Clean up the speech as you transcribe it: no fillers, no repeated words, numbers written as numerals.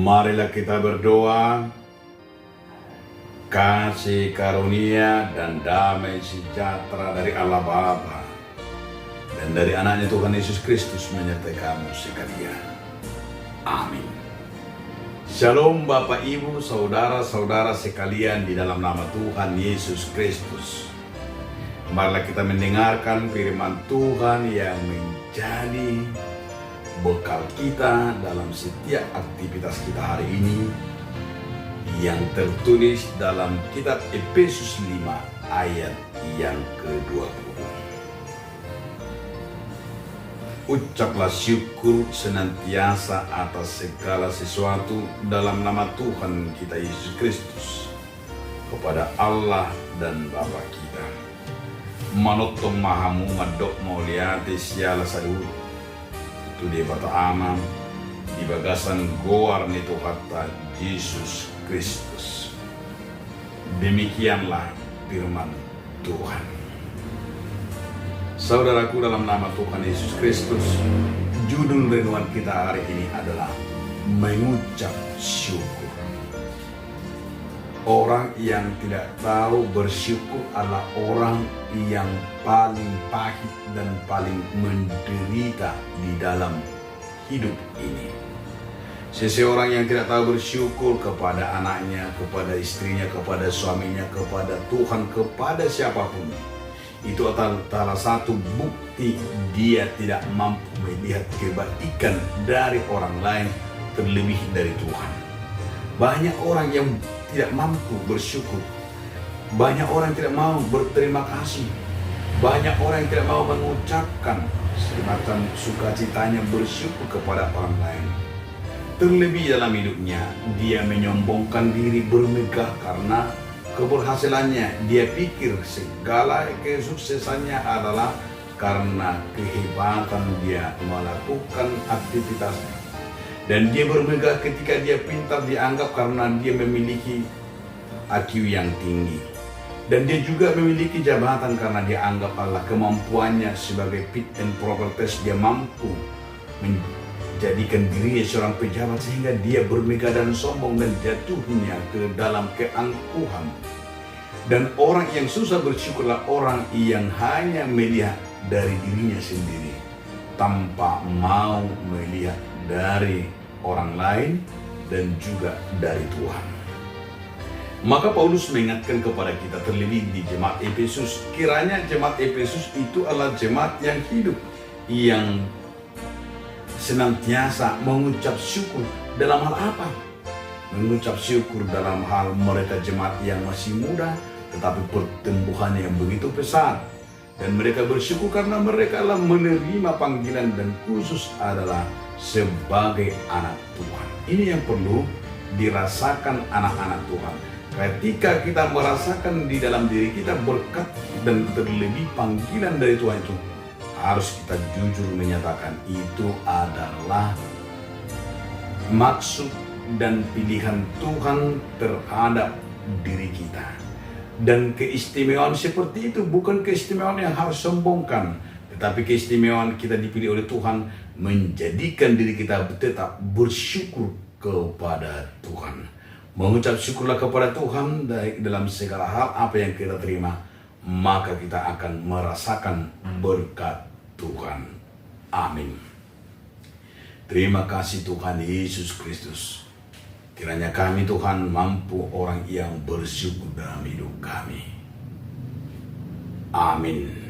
Marilah kita berdoa. Kasih karunia dan damai sejahtera dari Allah Bapa dan dari anaknya Tuhan Yesus Kristus menyertai kamu sekalian. Amin. Shalom Bapak Ibu, saudara-saudara sekalian di dalam nama Tuhan Yesus Kristus. Marilah kita mendengarkan firman Tuhan yang menjadi bekal kita dalam setiap aktivitas kita hari ini, yang tertulis dalam kitab Efesus 5 ayat yang ke-20. Ucaplah syukur senantiasa atas segala sesuatu dalam nama Tuhan kita Yesus Kristus kepada Allah dan Bapa kita. Manotong mahamu ngadok mauliati siala sadu itu dia bata amam di bagasan goar nito kata Yesus Kristus. Demikianlah firman Tuhan. Saudaraku, dalam nama Tuhan Yesus Kristus, judul renungan kita hari ini adalah mengucap syukur. Orang yang tidak tahu bersyukur adalah orang yang paling pahit dan paling menderita di dalam hidup ini. Seseorang yang tidak tahu bersyukur kepada anaknya, kepada istrinya, kepada suaminya, kepada Tuhan, kepada siapapun, itu adalah salah satu bukti dia tidak mampu melihat kebaikan dari orang lain terlebih dari Tuhan. Banyak orang yang tidak mampu bersyukur. Banyak orang yang tidak mau berterima kasih. Banyak orang yang tidak mau mengucapkan semacam sukacitanya bersyukur kepada orang lain. Terlebih dalam hidupnya, dia menyombongkan diri, bermegah karena keberhasilannya. Dia pikir segala kesuksesannya adalah karena kehebatan dia melakukan aktivitasnya. Dan dia bermegah ketika dia pintar, dianggap karena dia memiliki IQ yang tinggi. Dan dia juga memiliki jabatan karena dia anggap adalah kemampuannya sebagai fit and proper test. Dia mampu menjadikan dirinya seorang pejabat sehingga dia bermegah dan sombong dan jatuhnya ke dalam keangkuhan. Dan orang yang susah bersyukurlah orang yang hanya melihat dari dirinya sendiri tanpa mau melihat dari orang lain dan juga dari Tuhan. Maka Paulus mengingatkan kepada kita terlebih di jemaat Efesus, kiranya jemaat Efesus itu adalah jemaat yang hidup, yang senantiasa mengucap syukur dalam hal apa? Mengucap syukur dalam hal mereka jemaat yang masih muda, tetapi pertumbuhannya yang begitu pesat. Dan mereka bersyukur karena mereka adalah menerima panggilan dan khusus adalah sebagai anak Tuhan. Ini yang perlu dirasakan anak-anak Tuhan. Ketika kita merasakan di dalam diri kita berkat dan terlebih panggilan dari Tuhan itu, harus kita jujur menyatakan itu adalah maksud dan pilihan Tuhan terhadap diri kita. Dan keistimewaan seperti itu bukan keistimewaan yang harus sombongkan, tetapi keistimewaan kita dipilih oleh Tuhan menjadikan diri kita tetap bersyukur kepada Tuhan. Mengucap syukurlah kepada Tuhan dalam segala hal apa yang kita terima, maka kita akan merasakan berkat Tuhan. Amin. Terima kasih Tuhan Yesus Kristus. Kiranya kami Tuhan mampu orang yang bersyukur dalam hidup kami. Amin.